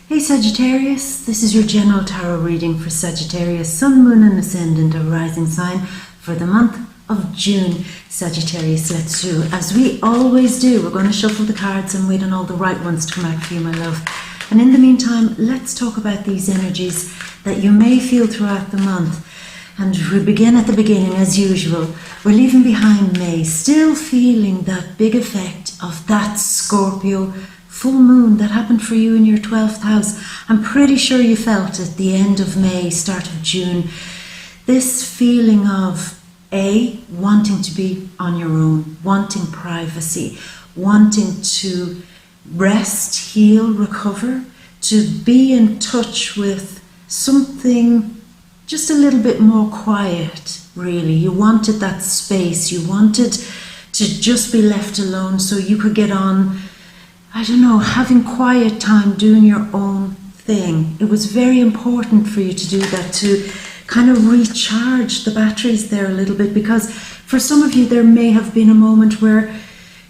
Hey Sagittarius, this is your general tarot reading for Sagittarius, Sun, Moon and Ascendant, a rising sign for the month of June. Sagittarius, let's do, as we always do, we're going to shuffle the cards and wait on all the right ones to come out for you, my love. And in the meantime, let's talk about these energies that you may feel throughout the month. And we begin at the beginning as usual. We're leaving behind May, still feeling that big effect of that Scorpio full moon that happened for you in your 12th house. I'm pretty sure you felt at the end of May, start of June, this feeling of wanting to be on your own, wanting privacy, wanting to rest, heal, recover, to be in touch with something just a little bit more quiet, really. You wanted that space, you wanted to just be left alone so you could get on, I don't know, having quiet time, doing your own thing. It was very important for you to do that, to kind of recharge the batteries there a little bit, because for some of you there may have been a moment where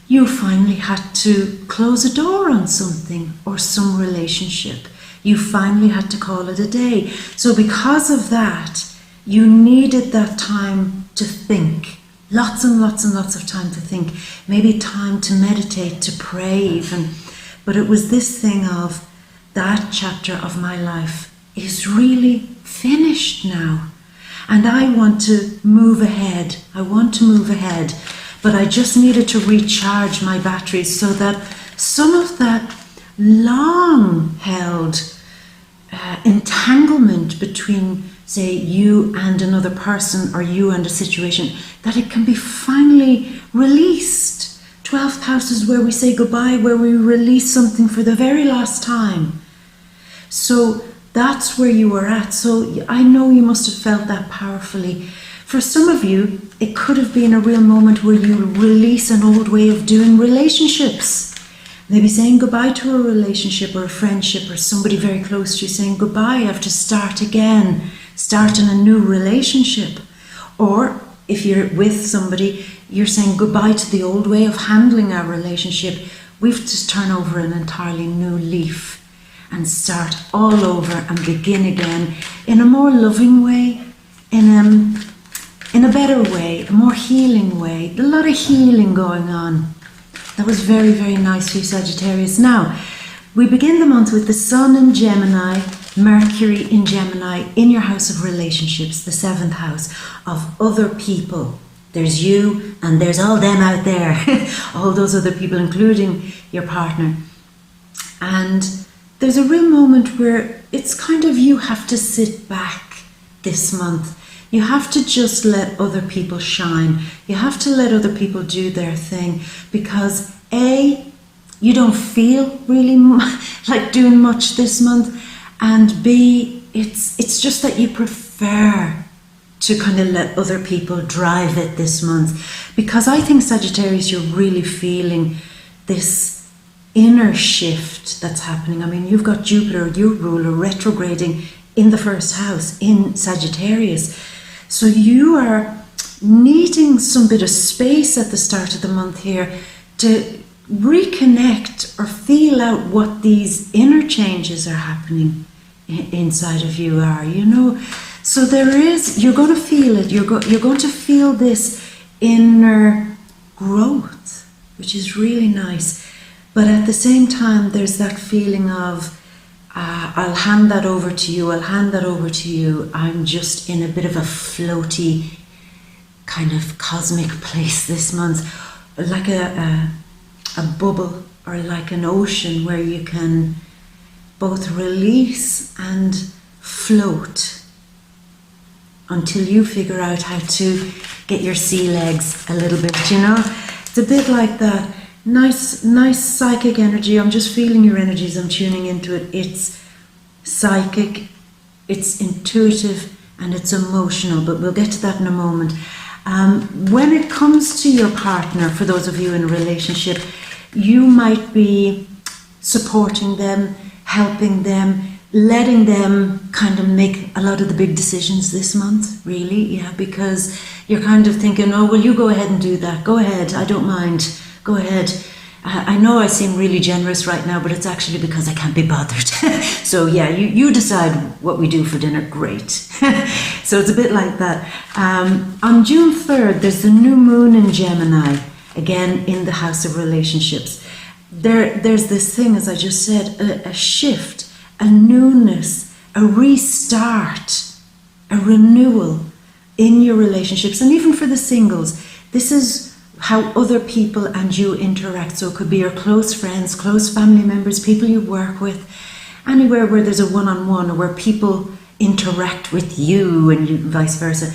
you finally had to close a door on something or some relationship. You finally had to call it a day. So because of that, you needed that time to think. Lots and lots and lots of time to think. Maybe time to meditate, to pray even. But it was this thing of, that chapter of my life is really finished now. And I want to move ahead. I want to move ahead. But I just needed to recharge my batteries so that some of that long-held entanglement between, say, you and another person or you and a situation, that it can be finally released. 12th house is where we say goodbye, where we release something for the very last time. So that's where you were at. So I know you must have felt that powerfully. For some of you, it could have been a real moment where you release an old way of doing relationships. Maybe saying goodbye to a relationship or a friendship or somebody very close to you, saying goodbye, I have to start again, start in a new relationship. Or if you're with somebody, you're saying goodbye to the old way of handling our relationship. We have to turn over an entirely new leaf and start all over and begin again in a more loving way, in a better way, a more healing way. A lot of healing going on. That was very, very nice for you, Sagittarius. Now, we begin the month with the Sun in Gemini, Mercury in Gemini, in your house of relationships, the 7th house of other people. There's you and there's all them out there, all those other people, including your partner. And there's a real moment where it's kind of, you have to sit back this month. You have to just let other people shine. You have to let other people do their thing, because you don't feel really like doing much this month, and B, it's just that you prefer to kind of let other people drive it this month. Because I think, Sagittarius, you're really feeling this inner shift that's happening. I mean, you've got Jupiter, your ruler, retrograding in the 1st house in Sagittarius. So you are needing some bit of space at the start of the month here to reconnect or feel out what these inner changes are happening inside of you are, you know. So you're going to feel it. You're going to feel this inner growth, which is really nice. But at the same time, there's that feeling of, I'll hand that over to you, I'll hand that over to you. I'm just in a bit of a floaty kind of cosmic place this month, like a bubble or like an ocean where you can both release and float until you figure out how to get your sea legs a little bit, you know. It's a bit like that. Nice psychic energy. I'm just feeling your energies. I'm tuning into it. It's psychic, it's intuitive, and it's emotional, but we'll get to that in a moment. When it comes to your partner, for those of you in a relationship, you might be supporting them, helping them, letting them kind of make a lot of the big decisions this month, really, yeah, because you're kind of thinking, oh, well, you go ahead and do that. Go ahead, I don't mind. Go ahead. I know I seem really generous right now, but it's actually because I can't be bothered. So yeah, you decide what we do for dinner, great. So it's a bit like that. On June 3rd, there's the new moon in Gemini, again in the house of relationships. There's this thing, as I just said, a shift, a newness, a restart, a renewal in your relationships. And even for the singles, this is how other people and you interact. So it could be your close friends, close family members, people you work with, anywhere where there's a one-on-one or where people interact with you and vice versa.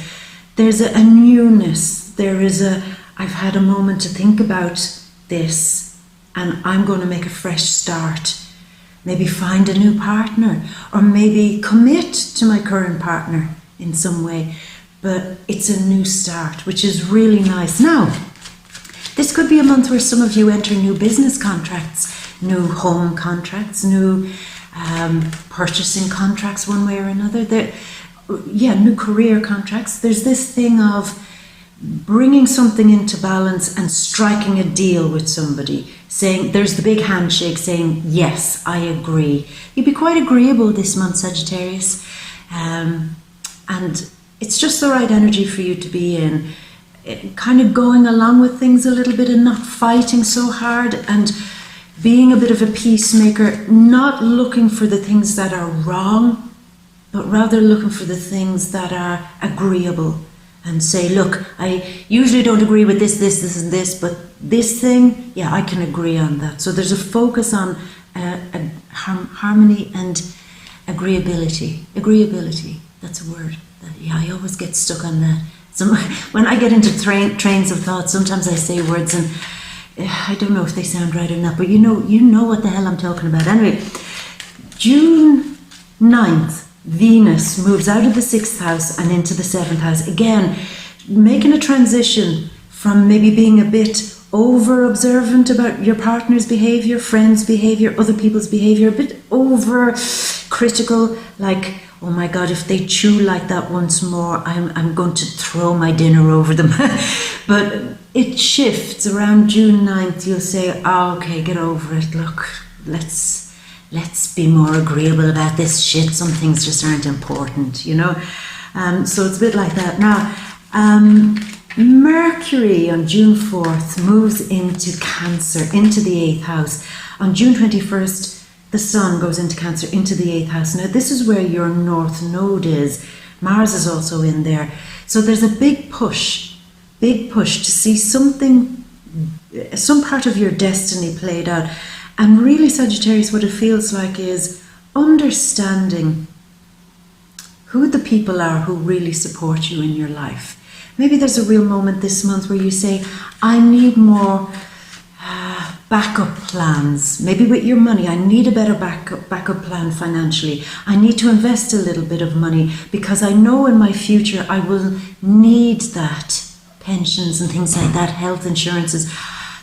There's a newness. There is I've had a moment to think about this and I'm going to make a fresh start. Maybe find a new partner or maybe commit to my current partner in some way. But it's a new start, which is really nice. Now, this could be a month where some of you enter new business contracts, new home contracts, new purchasing contracts one way or another. New career contracts. There's this thing of bringing something into balance and striking a deal with somebody, saying, there's the big handshake saying, yes, I agree. You'd be quite agreeable this month, Sagittarius. And it's just the right energy for you to be in. Kind of going along with things a little bit and not fighting so hard and being a bit of a peacemaker, not looking for the things that are wrong, but rather looking for the things that are agreeable and say, look, I usually don't agree with this, and this, but this thing, yeah, I can agree on that. So there's a focus on harmony and agreeability. Agreeability, that's a word. I always get stuck on that. So when I get into trains of thought, sometimes I say words and I don't know if they sound right or not, but you know what the hell I'm talking about. Anyway, June 9th, Venus moves out of the 6th house and into the 7th house. Again, making a transition from maybe being a bit over observant about your partner's behavior, friends' behavior, other people's behavior, a bit over critical, like, oh my God, if they chew like that once more, I'm going to throw my dinner over them. But it shifts around June 9th. You'll say, oh, okay, get over it. Look, let's be more agreeable about this shit. Some things just aren't important, you know? So it's a bit like that. Now, Mercury on June 4th moves into Cancer, into the 8th house. On June 21st, the Sun goes into Cancer, into the 8th house. Now, this is where your North Node is. Mars is also in there. So there's a big push to see something, some part of your destiny played out. And really, Sagittarius, what it feels like is understanding who the people are who really support you in your life. Maybe there's a real moment this month where you say, I need more backup plans. Maybe with your money, I need a better backup plan financially. I need to invest a little bit of money because I know in my future I will need that. Pensions and things like that, health insurances.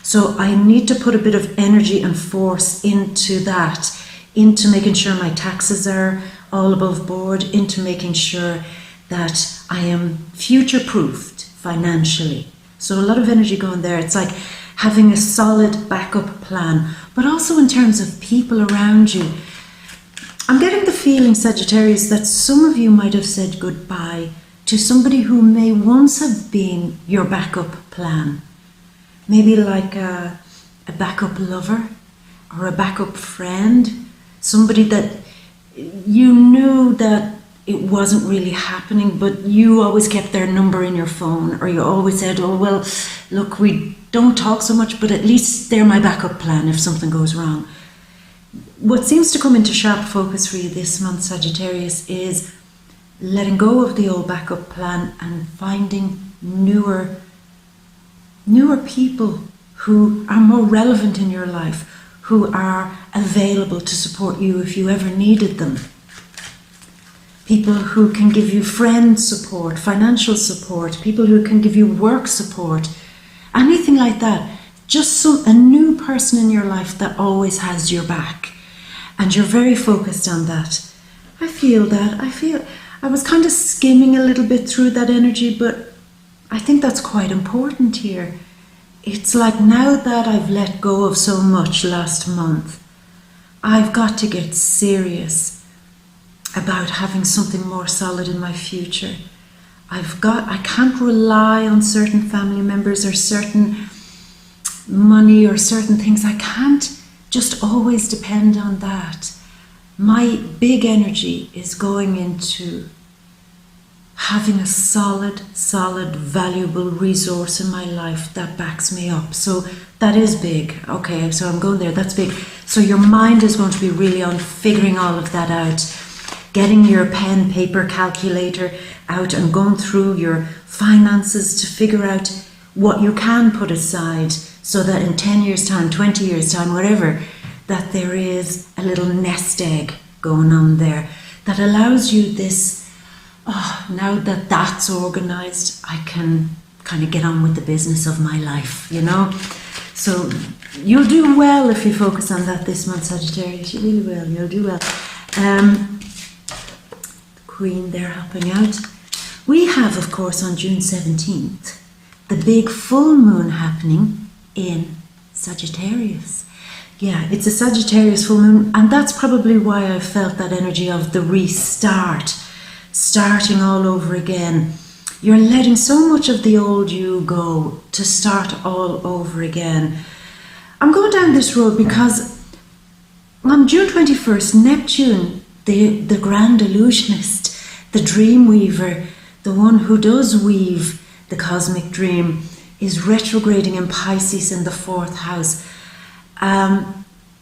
So I need to put a bit of energy and force into that, into making sure my taxes are all above board, into making sure that I am future-proofed financially. So a lot of energy going there. It's like having a solid backup plan, but also in terms of people around you. I'm getting the feeling, Sagittarius, that some of you might have said goodbye to somebody who may once have been your backup plan. Maybe like a backup lover or a backup friend, somebody that you knew that it wasn't really happening, but you always kept their number in your phone, or you always said, oh, well, look, we don't talk so much, but at least they're my backup plan if something goes wrong. What seems to come into sharp focus for you this month, Sagittarius, is letting go of the old backup plan and finding newer people who are more relevant in your life, who are available to support you if you ever needed them. People who can give you friend support, financial support, people who can give you work support, anything like that. Just a new person in your life that always has your back. And you're very focused on that. I feel that. I was kind of skimming a little bit through that energy, but I think that's quite important here. it's like now that I've let go of so much last month, I've got to get serious about having something more solid in my future. I can't rely on certain family members or certain money or certain things. I can't just always depend on that. My big energy is going into having a solid, valuable resource in my life that backs me up. So that is big. Okay, so I'm going there. That's big. So your mind is going to be really on figuring all of that out, getting your pen, paper, calculator out and going through your finances to figure out what you can put aside so that in 10 years' time, 20 years' time, whatever, that there is a little nest egg going on there that allows you this, now that that's organised, I can kind of get on with the business of my life, you know? So you'll do well if you focus on that this month, Sagittarius. You really will, you'll do well. Queen there helping out. We have, of course, on June 17th, the big full moon happening in Sagittarius. Yeah, it's a Sagittarius full moon, and that's probably why I felt that energy of the restart, starting all over again. You're letting so much of the old you go to start all over again. I'm going down this road because on June 21st, Neptune, the grand illusionist, the dream weaver, the one who does weave the cosmic dream, is retrograding in Pisces in the 4th house.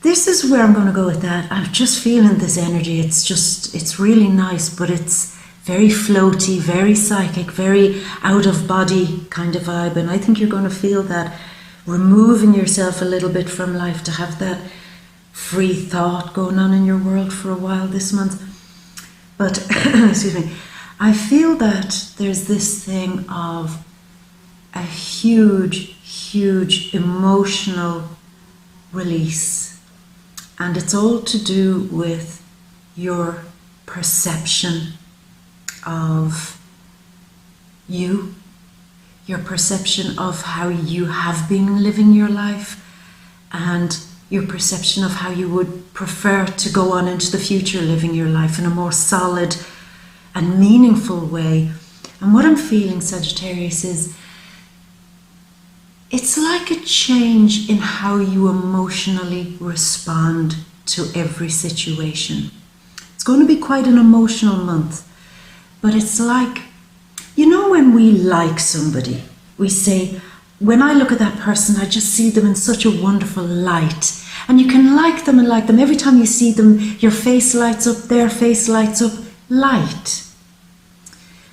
This is where I'm going to go with that. I'm just feeling this energy. It's really nice, but it's very floaty, very psychic, very out of body kind of vibe. And I think you're going to feel that, removing yourself a little bit from life to have that free thought going on in your world for a while this month. But, excuse me, I feel that there's this thing of a huge emotional release. And it's all to do with your perception of you, your perception of how you have been living your life, and your perception of how you would prefer to go on into the future living your life in a more solid and meaningful way. And what I'm feeling, Sagittarius, is it's like a change in how you emotionally respond to every situation. It's going to be quite an emotional month, but it's like, you know, when we like somebody, we say, when I look at that person, I just see them in such a wonderful light. And you can like them and like them. Every time you see them, your face lights up, their face lights up, light.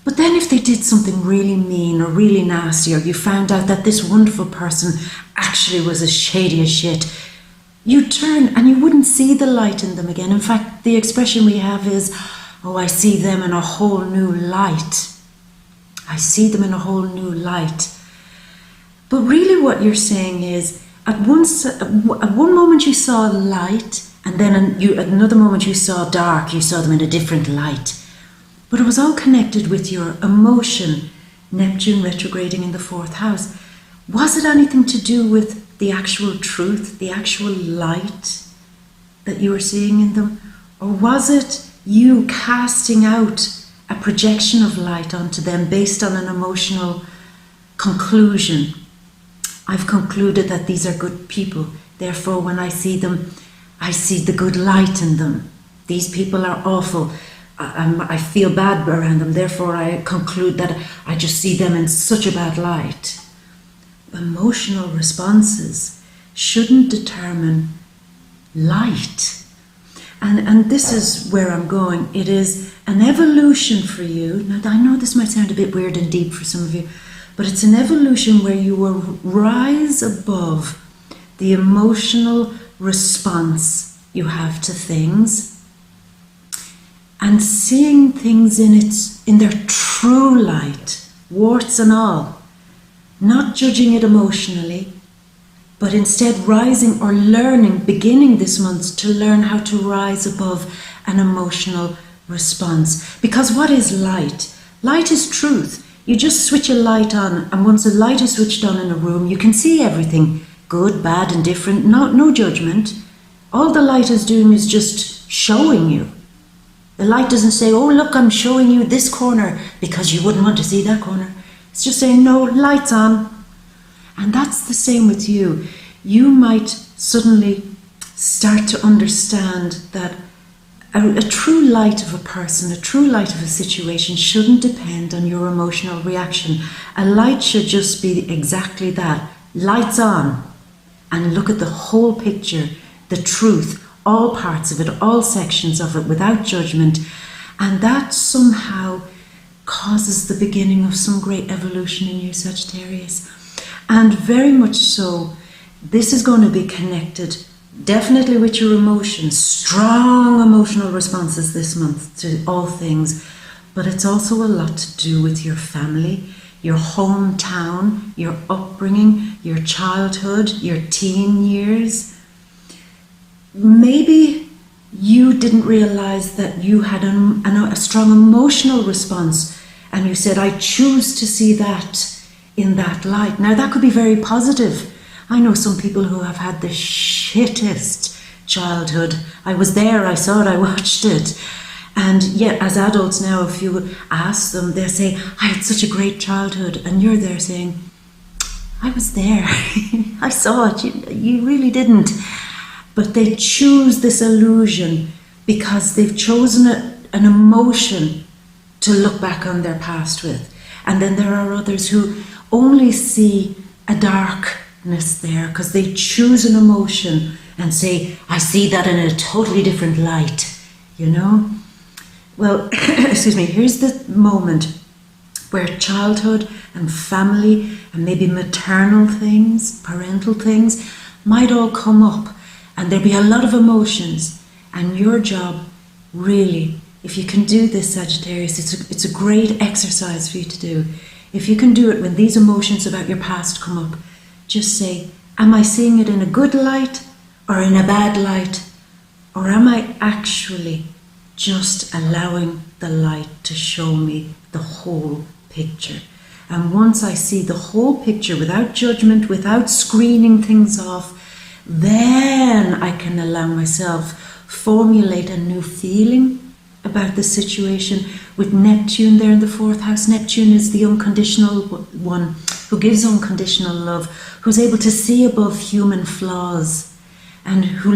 But then if they did something really mean or really nasty, or you found out that this wonderful person actually was as shady as shit, you'd turn and you wouldn't see the light in them again. In fact, the expression we have is, oh, I see them in a whole new light. I see them in a whole new light. But really what you're saying is, at one moment you saw light, and then at another moment you saw dark, you saw them in a different light. But it was all connected with your emotion, Neptune retrograding in the 4th house. Was it anything to do with the actual truth, the actual light that you were seeing in them? Or was it you casting out a projection of light onto them based on an emotional conclusion? I've concluded that these are good people. Therefore, when I see them, I see the good light in them. These people are awful. I feel bad around them. Therefore, I conclude that I just see them in such a bad light. Emotional responses shouldn't determine light. And this is where I'm going. It is an evolution for you. Now, I know this might sound a bit weird and deep for some of you, but it's an evolution where you will rise above the emotional response you have to things, and seeing things in their true light, warts and all, not judging it emotionally, but instead rising or learning, beginning this month, to learn how to rise above an emotional response. Because what is light? Light is truth. You just switch a light on, and once a light is switched on in a room, you can see everything, good, bad, indifferent, no judgment. All the light is doing is just showing you. The light doesn't say, oh look, I'm showing you this corner because you wouldn't want to see that corner. It's just saying, no, light's on. And that's the same with you. You might suddenly start to understand that a true light of a person, a true light of a situation shouldn't depend on your emotional reaction. A light should just be exactly that. Lights on. And look at the whole picture, the truth, all parts of it, all sections of it, without judgment. And that somehow causes the beginning of some great evolution in you, Sagittarius. And very much so, this is going to be connected definitely with your emotions, strong emotional responses this month to all things, but it's also a lot to do with your family, your hometown, your upbringing, your childhood, your teen years. Maybe you didn't realize that you had a strong emotional response, and you said, I choose to see that in that light. Now that could be very positive. I know some people who have had the shittest childhood. I was there, I saw it, I watched it. And yet as adults now, if you ask them, they'll say, I had such a great childhood. And you're there saying, I was there. I saw it. You really didn't. But they choose this illusion because they've chosen an emotion to look back on their past with. And then there are others who only see a darkness there because they choose an emotion and say, I see that in a totally different light, you know? Well, excuse me, here's the moment where childhood and family and maybe maternal things, parental things might all come up, and there'll be a lot of emotions. And your job, really, if you can do this, Sagittarius, it's a great exercise for you to do. If you can do it when these emotions about your past come up, just say, am I seeing it in a good light or in a bad light? Or am I actually just allowing the light to show me the whole picture? And once I see the whole picture without judgment, without screening things off, then I can allow myself formulate a new feeling about the situation. With Neptune there in the fourth house, Neptune is the unconditional one who gives unconditional love, who's able to see above human flaws, and who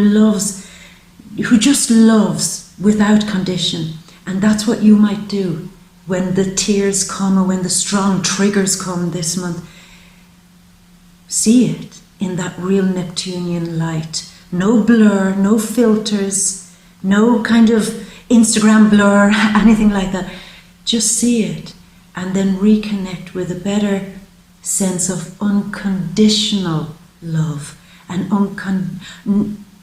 just loves without condition. And that's what you might do when the tears come or when the strong triggers come this month. See it in that real Neptunian light. No blur, no filters, no kind of Instagram blur, anything like that. Just see it and then reconnect with a better sense of unconditional love and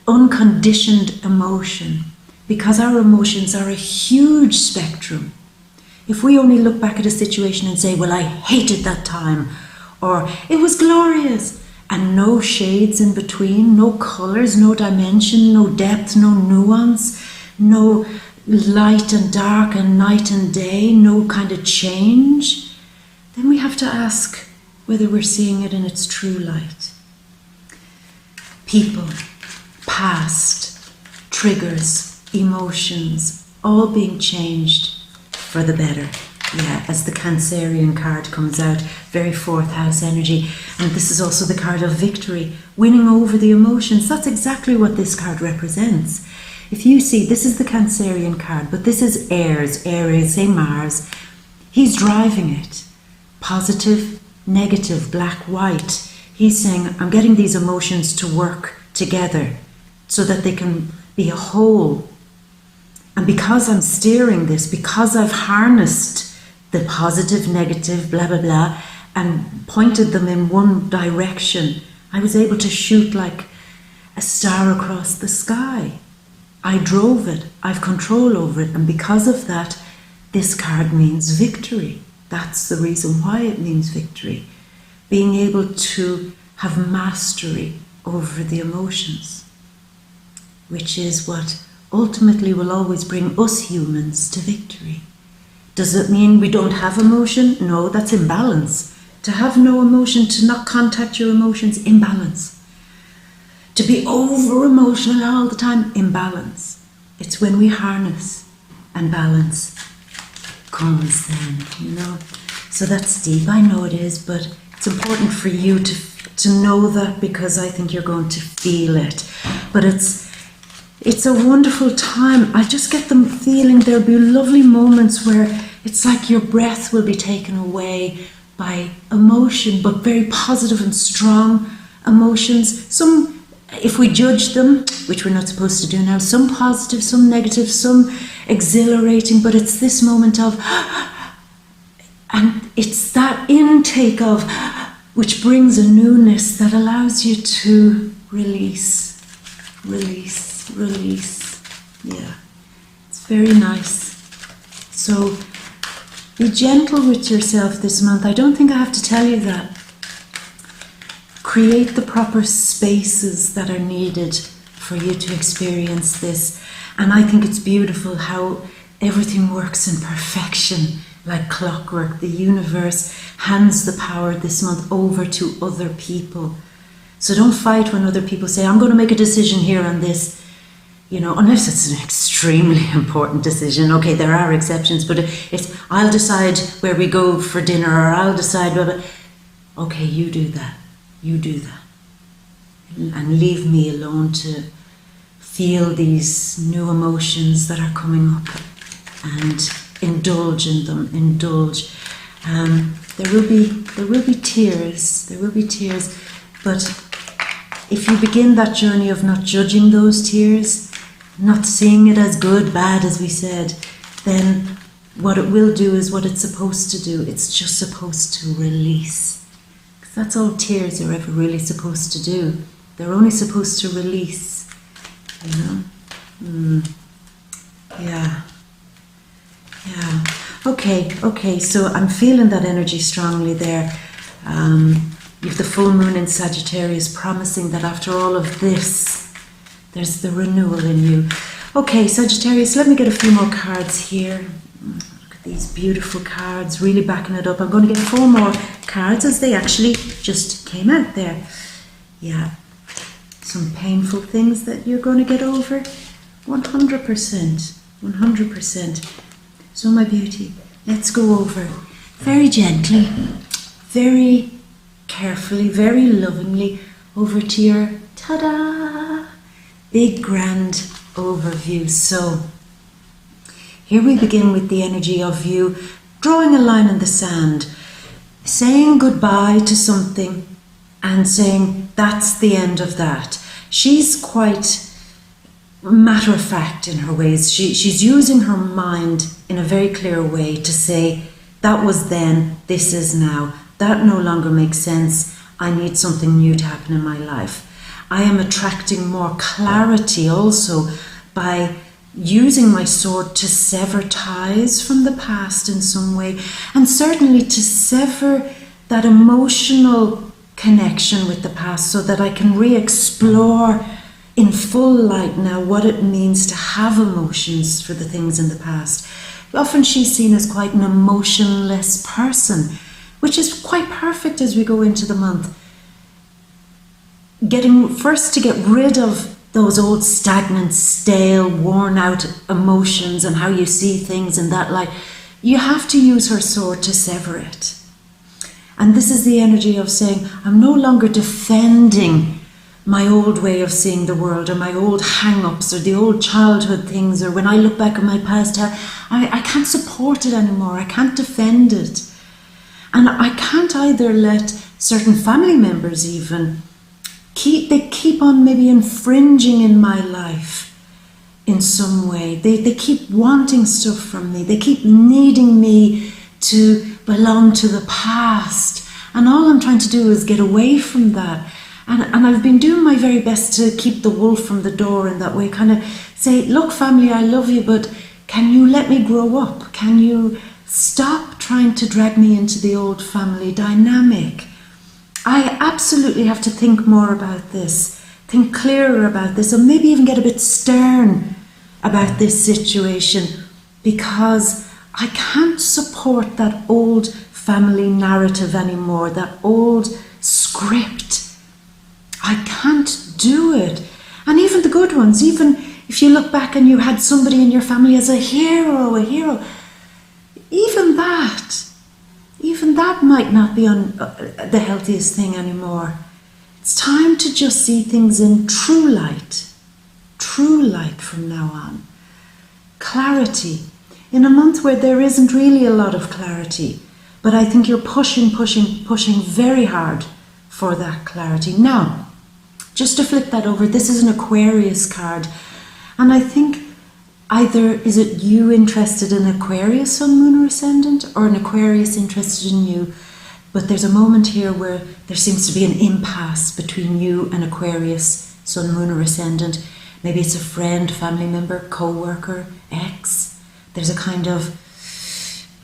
unconditioned emotion, because our emotions are a huge spectrum. If we only look back at a situation and say, well, I hated that time, or it was glorious, and no shades in between, no colours, no dimension, no depth, no nuance, no light and dark and night and day, no kind of change, then we have to ask whether we're seeing it in its true light. People, past, triggers, emotions, all being changed for the better. Yeah, as the Cancerian card comes out, very fourth house energy. And this is also the card of victory, winning over the emotions. That's exactly what this card represents. If you see, this is the Cancerian card, but this is Aries, say Mars. He's driving it. Positive, negative, black, white. He's saying, I'm getting these emotions to work together so that they can be a whole. And because I'm steering this, because I've harnessed the positive, negative, blah, blah, blah, and pointed them in one direction, I was able to shoot like a star across the sky. I drove it, I've control over it, and because of that, this card means victory. That's the reason why it means victory. Being able to have mastery over the emotions, which is what ultimately will always bring us humans to victory. Does it mean we don't have emotion? No, that's imbalance. To have no emotion, to not contact your emotions, imbalance. To be over emotional all the time, imbalance. It's when we harness and balance comes then, you know. So that's deep, I know it is, but it's important for you to know that, because I think you're going to feel it. But it's a wonderful time. I just get the feeling there'll be lovely moments where it's like your breath will be taken away by emotion, but very positive and strong emotions. Some, if we judge them, which we're not supposed to do now, some positive, some negative, some exhilarating, but it's this moment of, and it's that intake of, which brings a newness that allows you to release. Yeah, it's very nice. So be gentle with yourself this month. I don't think I have to tell you that. Create the proper spaces that are needed for you to experience this. And I think it's beautiful how everything works in perfection, like clockwork. The universe hands the power this month over to other people. So don't fight when other people say, I'm going to make a decision here on this, you know, unless it's an extremely important decision. Okay, there are exceptions, but it's, I'll decide where we go for dinner, or I'll decide, blah, blah. Okay, you do that. You do that. And leave me alone to feel these new emotions that are coming up and indulge in them, indulge. There will be tears, but if you begin that journey of not judging those tears, not seeing it as good, bad, as we said, then what it will do is what it's supposed to do. It's just supposed to release. Because that's all tears are ever really supposed to do. They're only supposed to release, you know? Yeah. Okay, so I'm feeling that energy strongly there. You've the full moon in Sagittarius promising that after all of this, there's the renewal in you. Okay, Sagittarius, let me get a few more cards here. Look at these beautiful cards, really backing it up. I'm going to get 4 more cards as they actually just came out there. Yeah, some painful things that you're going to get over. 100%. So my beauty, let's go over very gently, very carefully, very lovingly, over to your ta-da, big grand overview. So here we begin with the energy of you drawing a line in the sand, saying goodbye to something and saying that's the end of that. She's quite matter of fact in her ways. She's using her mind in a very clear way to say that was then, this is now. That no longer makes sense. I need something new to happen in my life. I am attracting more clarity also by using my sword to sever ties from the past in some way, and certainly to sever that emotional connection with the past so that I can re-explore in full light now what it means to have emotions for the things in the past. Often she's seen as quite an emotionless person, which is quite perfect as we go into the month. Getting first to get rid of those old stagnant, stale, worn out emotions and how you see things in that light. You have to use her sword to sever it. And this is the energy of saying, I'm no longer defending my old way of seeing the world, or my old hang-ups, or the old childhood things, or when I look back at my past, I can't support it anymore. I can't defend it. And I can't either let certain family members even keep on maybe infringing in my life in some way. They keep wanting stuff from me. They keep needing me to belong to the past. And all I'm trying to do is get away from that. And I've been doing my very best to keep the wolf from the door in that way, kind of say, look, family, I love you, but can you let me grow up? Can you stop trying to drag me into the old family dynamic? I absolutely have to think more about this, think clearer about this, or maybe even get a bit stern about this situation, because I can't support that old family narrative anymore, that old script. I can't do it. And even the good ones, even if you look back and you had somebody in your family as a hero, even that might not be on the healthiest thing anymore. It's time to just see things in true light from now on. Clarity. In a month where there isn't really a lot of clarity, but I think you're pushing very hard for that clarity. Now, just to flip that over, this is an Aquarius card, and I think either is it you interested in Aquarius Sun, Moon or Ascendant, or an Aquarius interested in you, but there's a moment here where there seems to be an impasse between you and Aquarius Sun, Moon or Ascendant. Maybe it's a friend, family member, co-worker, ex. There's a kind of,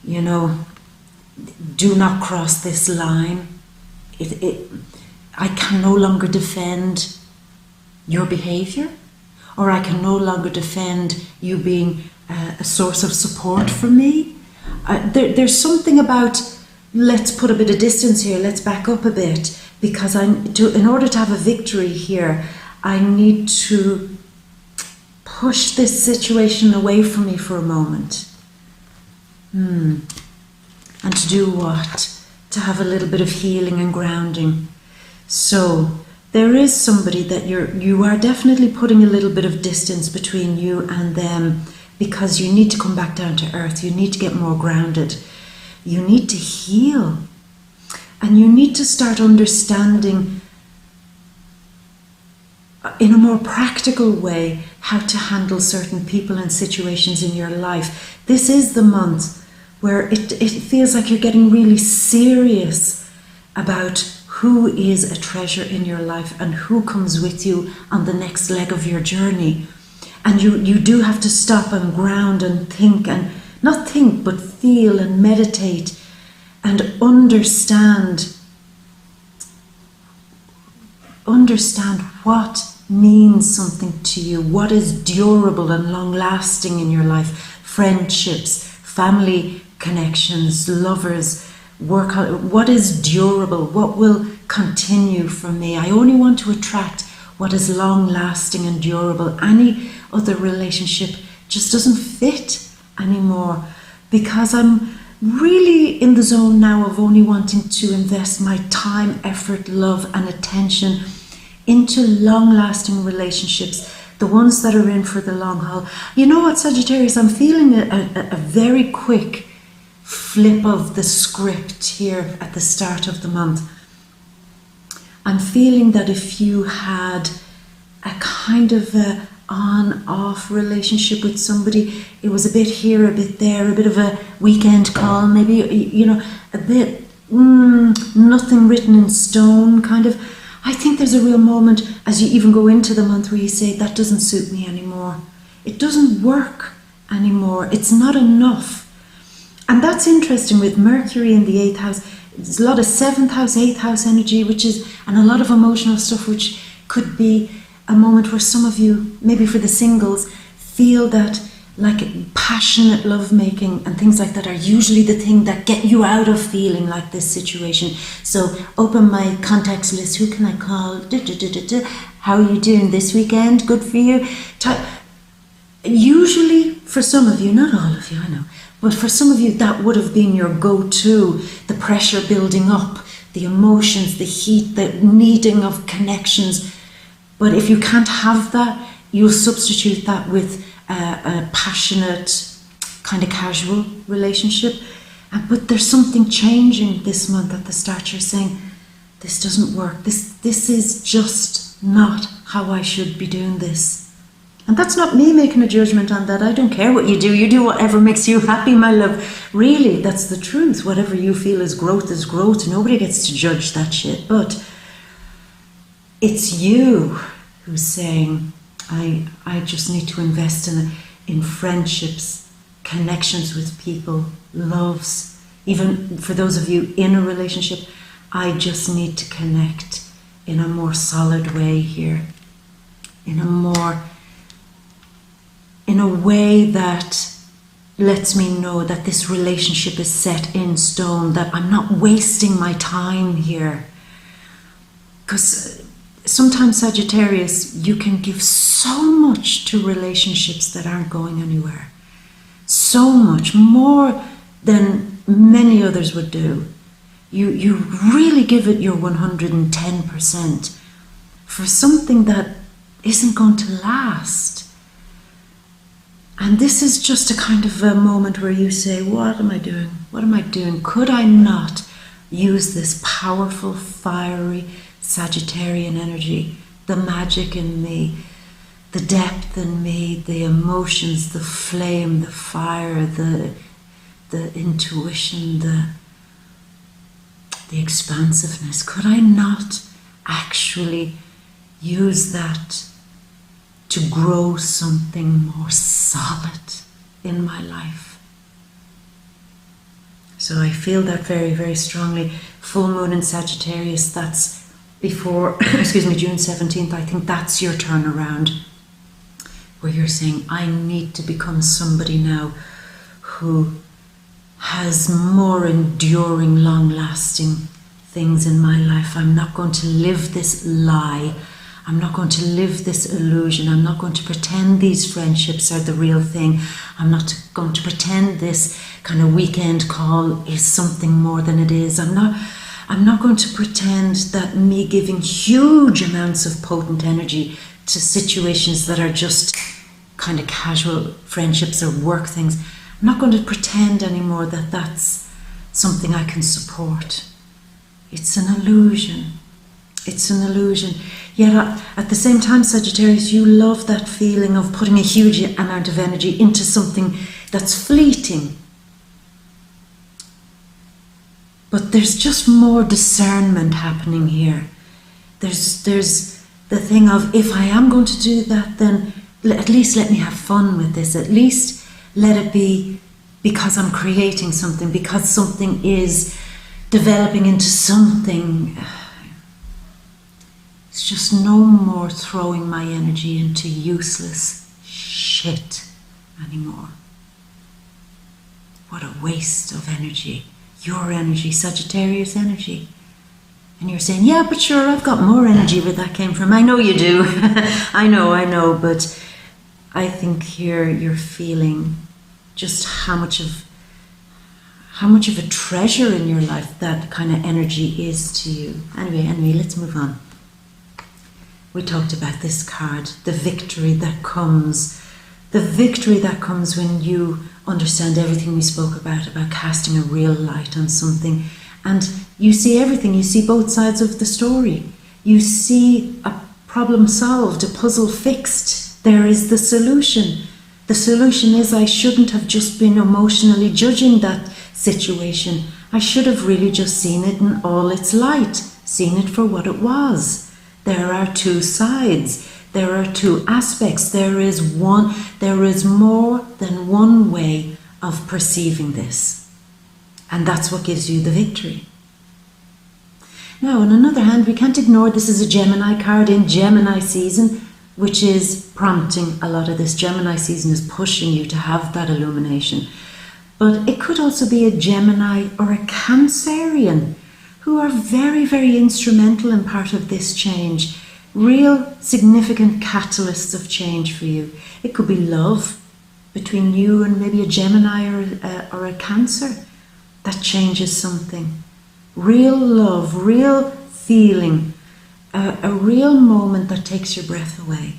do not cross this line. I can no longer defend your behaviour, or I can no longer defend you being a source of support for me. There's something about, let's put a bit of distance here, let's back up a bit, because in order to have a victory here, I need to push this situation away from me for a moment. And to do what? To have a little bit of healing and grounding. So there is somebody that you are definitely putting a little bit of distance between you and them, because you need to come back down to earth. You need to get more grounded. You need to heal. And you need to start understanding in a more practical way how to handle certain people and situations in your life. This is the month where it feels like you're getting really serious about who is a treasure in your life and who comes with you on the next leg of your journey. And you do have to stop and ground and think, and not think, but feel and meditate and understand what means something to you, what is durable and long-lasting in your life. Friendships, family connections, lovers, work. What is durable? What will continue for me? I only want to attract what is long-lasting and durable. Any other relationship just doesn't fit anymore, because I'm really in the zone now of only wanting to invest my time, effort, love and attention into long-lasting relationships, the ones that are in for the long haul. You know what, Sagittarius, I'm feeling a very quick flip of the script here at the start of the month. I'm feeling that if you had a kind of a on-off relationship with somebody, it was a bit here, a bit there, a bit of a weekend call, maybe, a bit nothing written in stone kind of. I think there's a real moment as you even go into the month where you say, that doesn't suit me anymore. It doesn't work anymore. It's not enough. And that's interesting with Mercury in the 8th house. There's a lot of 7th house, 8th house energy, and a lot of emotional stuff, which could be a moment where some of you, maybe for the singles, feel that like passionate lovemaking and things like that are usually the thing that get you out of feeling like this situation. So open my contacts list. Who can I call? How are you doing this weekend? Good for you. Usually for some of you, not all of you, I know, but for some of you that would have been your go-to, the pressure building up, the emotions, the heat, the needing of connections. But if you can't have that, you'll substitute that with a passionate, kind of casual relationship. But there's something changing this month at the start. You're saying, this doesn't work. This is just not how I should be doing this. And that's not me making a judgment on that. I don't care what you do. You do whatever makes you happy, my love. Really, that's the truth. Whatever you feel is growth is growth. Nobody gets to judge that shit. But it's you who's saying, I just need to invest in friendships, connections with people, loves. Even for those of you in a relationship, I just need to connect in a more solid way here. In a way that lets me know that this relationship is set in stone, that I'm not wasting my time here. Because sometimes, Sagittarius, you can give so much to relationships that aren't going anywhere. So much, more than many others would do. You really give it your 110% for something that isn't going to last. And this is just a kind of a moment where you say, what am I doing? What am I doing? Could I not use this powerful, fiery Sagittarian energy, the magic in me, the depth in me, the emotions, the flame, the fire, the intuition, the expansiveness? Could I not actually use that to grow something more solid in my life? So I feel that very, very strongly. Full moon in Sagittarius, that's before, June 17th. I think that's your turnaround, where you're saying, I need to become somebody now who has more enduring, long-lasting things in my life. I'm not going to live this lie. I'm not going to live this illusion. I'm not going to pretend these friendships are the real thing. I'm not going to pretend this kind of weekend call is something more than it is. I'm not going to pretend that me giving huge amounts of potent energy to situations that are just kind of casual friendships or work things. I'm not going to pretend anymore that that's something I can support. It's an illusion. It's an illusion. Yet at the same time, Sagittarius, you love that feeling of putting a huge amount of energy into something that's fleeting. But there's just more discernment happening here. There's the thing of, if I am going to do that, then at least let me have fun with this. At least let it be because I'm creating something, because something is developing into something. It's just no more throwing my energy into useless shit anymore. What a waste of energy. Your energy, Sagittarius energy. And you're saying, yeah, but sure, I've got more energy where that came from. I know you do. I know, but I think here you're feeling just how much of a treasure in your life that kind of energy is to you. Anyway, let's move on. We talked about this card, the victory that comes when you understand everything we spoke about casting a real light on something, and you see everything. You see both sides of the story. You see a problem solved, a puzzle fixed. There is the solution. The solution is, I shouldn't have just been emotionally judging that situation. I should have really just seen it in all its light, seen it for what it was. There are two sides. There are two aspects. There is more than one way of perceiving this. And that's what gives you the victory. Now, on another hand, we can't ignore this is a Gemini card in Gemini season, which is prompting a lot of this. Gemini season is pushing you to have that illumination. But it could also be a Gemini or a Cancerian who are very, very instrumental in part of this change. Real significant catalysts of change for you. It could be love between you and maybe a Gemini or a Cancer that changes something. Real love, real feeling, a real moment that takes your breath away.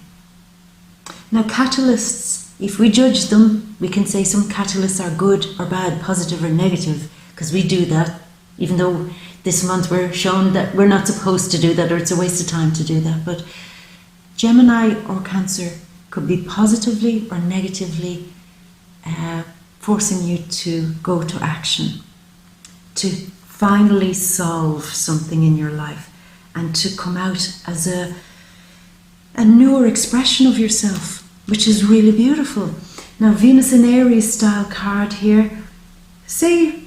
Now, catalysts, if we judge them, we can say some catalysts are good or bad, positive or negative, because we do that, even though this month we're shown that we're not supposed to do that, or it's a waste of time to do that. But Gemini or Cancer could be positively or negatively forcing you to go to action, to finally solve something in your life, and to come out as a newer expression of yourself, which is really beautiful. Now, Venus in Aries style card here. Say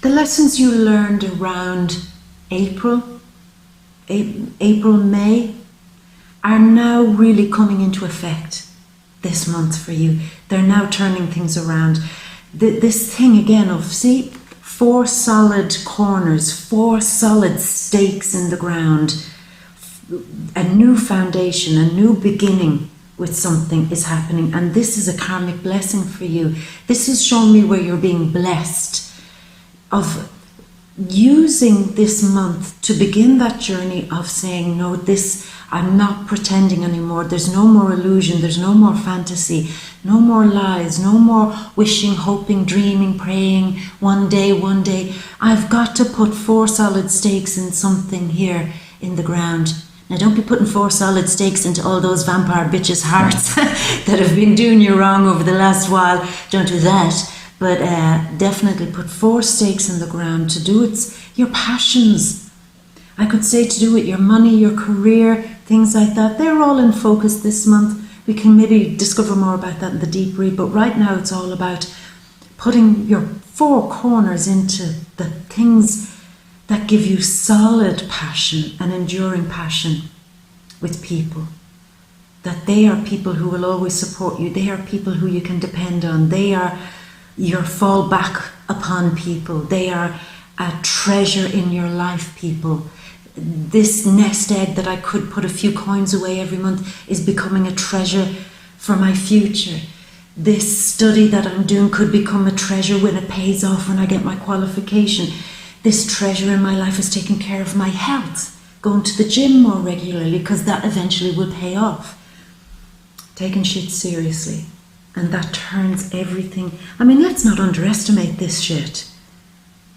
the lessons you learned around April, May, are now really coming into effect this month for you. They're now turning things around. this thing again of, see, 4 solid corners, 4 solid stakes in the ground, a new foundation, a new beginning with something is happening. And this is a karmic blessing for you. This is showing me where you're being blessed of using this month to begin that journey of saying, no, this, I'm not pretending anymore. There's no more illusion. There's no more fantasy, no more lies, no more wishing, hoping, dreaming, praying, one day. I've got to put 4 solid stakes in something here in the ground. Now, don't be putting 4 solid stakes into all those vampire bitches' hearts that have been doing you wrong over the last while. Don't do that. But definitely put 4 stakes in the ground to do with your passions. I could say to do with your money, your career, things like that. They're all in focus this month. We can maybe discover more about that in the deep read. But right now it's all about putting your 4 corners into the things that give you solid passion and enduring passion with people. That they are people who will always support you. They are people who you can depend on. They are your fall back upon people. They are a treasure in your life, people. This nest egg that I could put a few coins away every month is becoming a treasure for my future. This study that I'm doing could become a treasure when it pays off, when I get my qualification. This treasure in my life is taking care of my health, going to the gym more regularly, because that eventually will pay off. Taking shit seriously. And that turns everything. I mean, let's not underestimate this shit.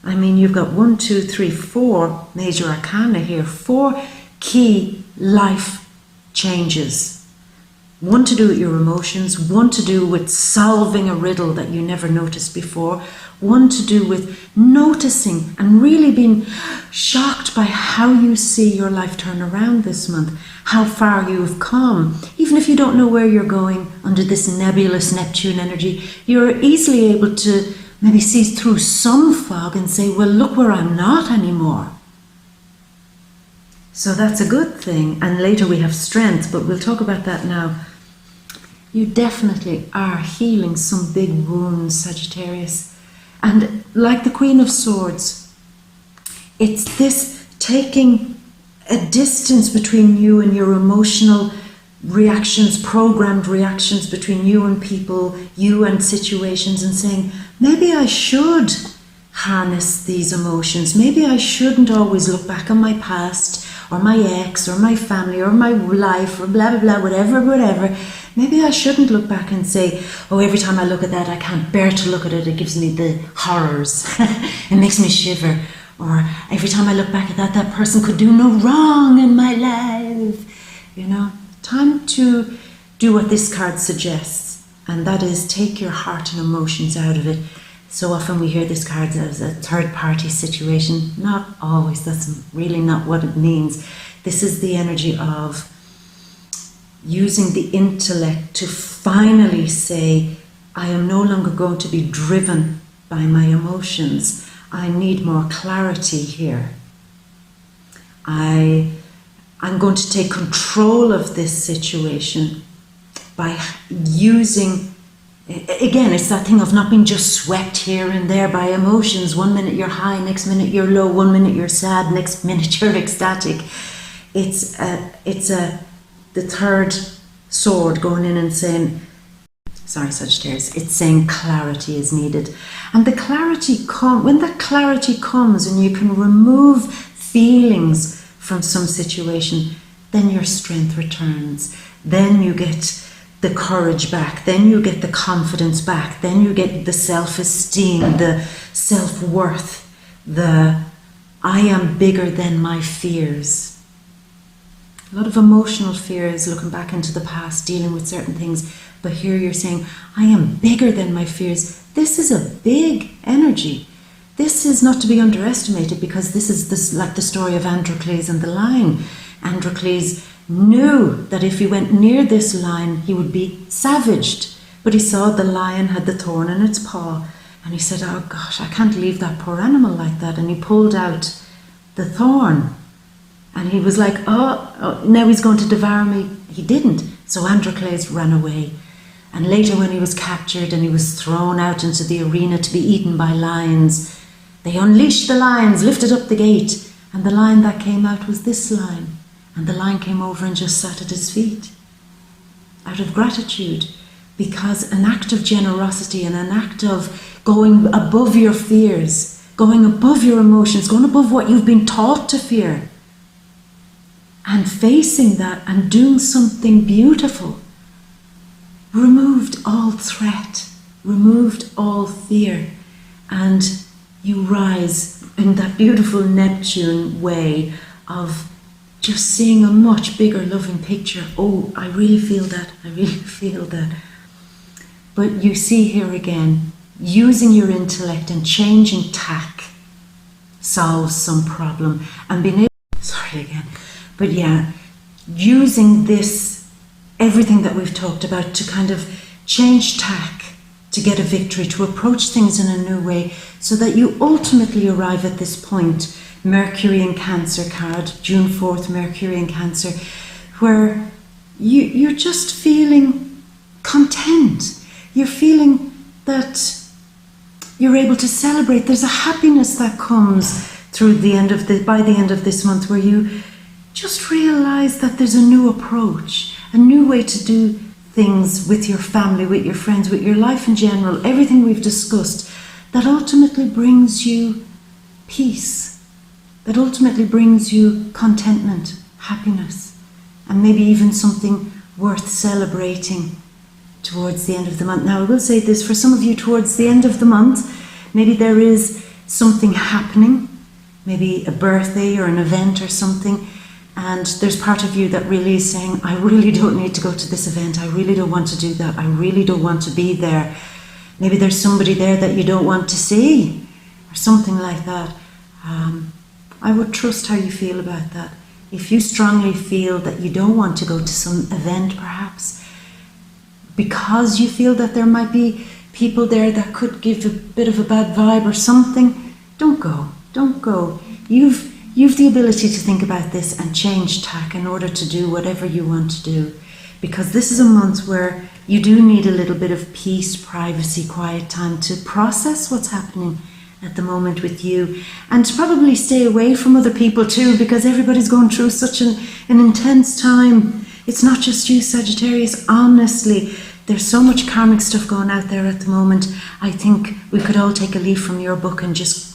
I mean, you've got 1, 2, 3, 4 major arcana here. 4 key life changes. 1 to do with your emotions. 1 to do with solving a riddle that you never noticed before. 1 to do with noticing and really being shocked by how you see your life turn around this month. How far you've come. Even if you don't know where you're going under this nebulous Neptune energy, you're easily able to maybe see through some fog and say, well, look where I'm not anymore. So that's a good thing. And later we have strength, but we'll talk about that now. You definitely are healing some big wounds, Sagittarius. And like the Queen of Swords, it's this taking a distance between you and your emotional reactions, programmed reactions between you and people, you and situations, and saying, maybe I should harness these emotions. Maybe I shouldn't always look back on my past or my ex or my family or my life or blah, blah, blah, whatever. Maybe I shouldn't look back and say, oh, every time I look at that, I can't bear to look at it. It gives me the horrors. It makes me shiver. Or every time I look back at that, that person could do no wrong in my life. You know, time to do what this card suggests. And that is take your heart and emotions out of it. So often we hear this card as a third-party situation. Not always. That's really not what it means. This is the energy of using the intellect to finally say, I am no longer going to be driven by my emotions. I need more clarity here. I'm going to take control of this situation by using, again, it's that thing of not being just swept here and there by emotions. 1 minute you're high, next minute you're low, 1 minute you're sad, next minute you're ecstatic. It's the third sword going in and saying, sorry, Sagittarius, it's saying clarity is needed. And the clarity when that clarity comes and you can remove feelings from some situation, then your strength returns. Then you get the courage back. Then you get the confidence back. Then you get the self-esteem, the self-worth, the I am bigger than my fears. A lot of emotional fears, looking back into the past, dealing with certain things. But here you're saying, I am bigger than my fears. This is a big energy. This is not to be underestimated, because this is like the story of Androcles and the lion. Androcles knew that if he went near this lion, he would be savaged. But he saw the lion had the thorn in its paw. And he said, oh gosh, I can't leave that poor animal like that. And he pulled out the thorn. And he was like, oh, now he's going to devour me. He didn't. So Androcles ran away. And later when he was captured and he was thrown out into the arena to be eaten by lions, they unleashed the lions, lifted up the gate, and the lion that came out was this lion. And the lion came over and just sat at his feet out of gratitude, because an act of generosity and an act of going above your fears, going above your emotions, going above what you've been taught to fear, and facing that and doing something beautiful, removed all threat, removed all fear, and you rise in that beautiful Neptune way of just seeing a much bigger loving picture. Oh, I really feel that, I really feel that. But you see here again, using your intellect and changing tack solves some problem. And being able, sorry again, but yeah, using this, everything that we've talked about to kind of change tack, to get a victory, to approach things in a new way, so that you ultimately arrive at this point, Mercury in Cancer card, June 4th, Mercury in Cancer, where you're just feeling content. You're feeling that you're able to celebrate. There's a happiness that comes through by the end of this month, where you just realize that there's a new approach, a new way to do things with your family, with your friends, with your life in general, everything we've discussed, that ultimately brings you peace, that ultimately brings you contentment, happiness, and maybe even something worth celebrating towards the end of the month. Now, I will say this, for some of you towards the end of the month, maybe there is something happening, maybe a birthday or an event or something, and there's part of you that really is saying, I really don't need to go to this event, I really don't want to do that, I really don't want to be there. Maybe there's somebody there that you don't want to see, or something like that. I would trust how you feel about that. If you strongly feel that you don't want to go to some event, perhaps, because you feel that there might be people there that could give a bit of a bad vibe or something, don't go, don't go. You've the ability to think about this and change tack in order to do whatever you want to do, because this is a month where you do need a little bit of peace, privacy, quiet time to process what's happening at the moment with you, and to probably stay away from other people too, because everybody's going through such an intense time. It's not just you, Sagittarius, honestly. There's so much karmic stuff going out there at the moment. I think we could all take a leaf from your book and just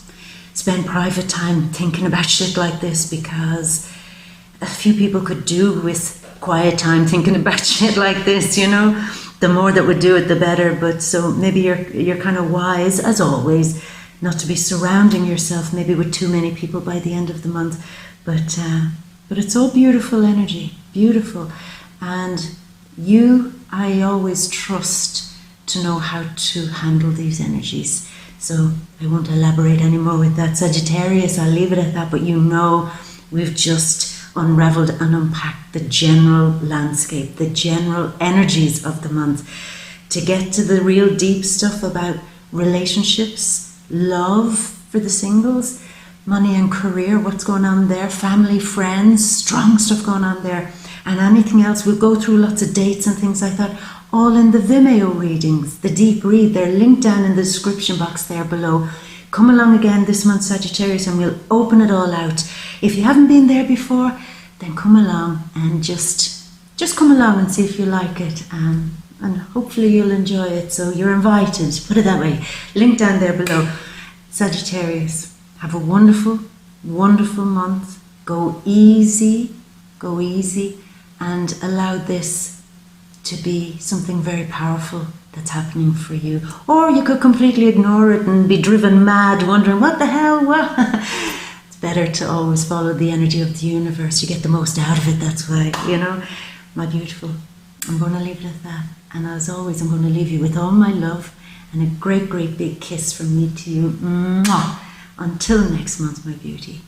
spend private time thinking about shit like this, because a few people could do with quiet time thinking about shit like this, you know. The more that would do it, the better. But so maybe you're kind of wise, as always, not to be surrounding yourself maybe with too many people by the end of the month. But it's all beautiful energy, beautiful. And I always trust to know how to handle these energies. So I won't elaborate anymore with that, Sagittarius. I'll leave it at that. But you know, we've just unraveled and unpacked the general landscape, the general energies of the month. To get to the real deep stuff about relationships, love for the singles, money and career, what's going on there, family, friends, strong stuff going on there, and anything else. We'll go through lots of dates and things like that, all in the Vimeo readings, the deep read. They're linked down in the description box there below. Come along again this month, Sagittarius, and we'll open it all out. If you haven't been there before, then come along and just come along and see if you like it, and hopefully you'll enjoy it. So you're invited, put it that way. Link down there below. Sagittarius, have a wonderful, wonderful month. Go easy, and allow this to be something very powerful that's happening for you. Or you could completely ignore it and be driven mad, wondering what the hell, what? It's better to always follow the energy of the universe. You get the most out of it, that's why, you know. My beautiful, I'm going to leave it at that. And as always, I'm going to leave you with all my love and a great, great big kiss from me to you. Mwah! Until next month, my beauty.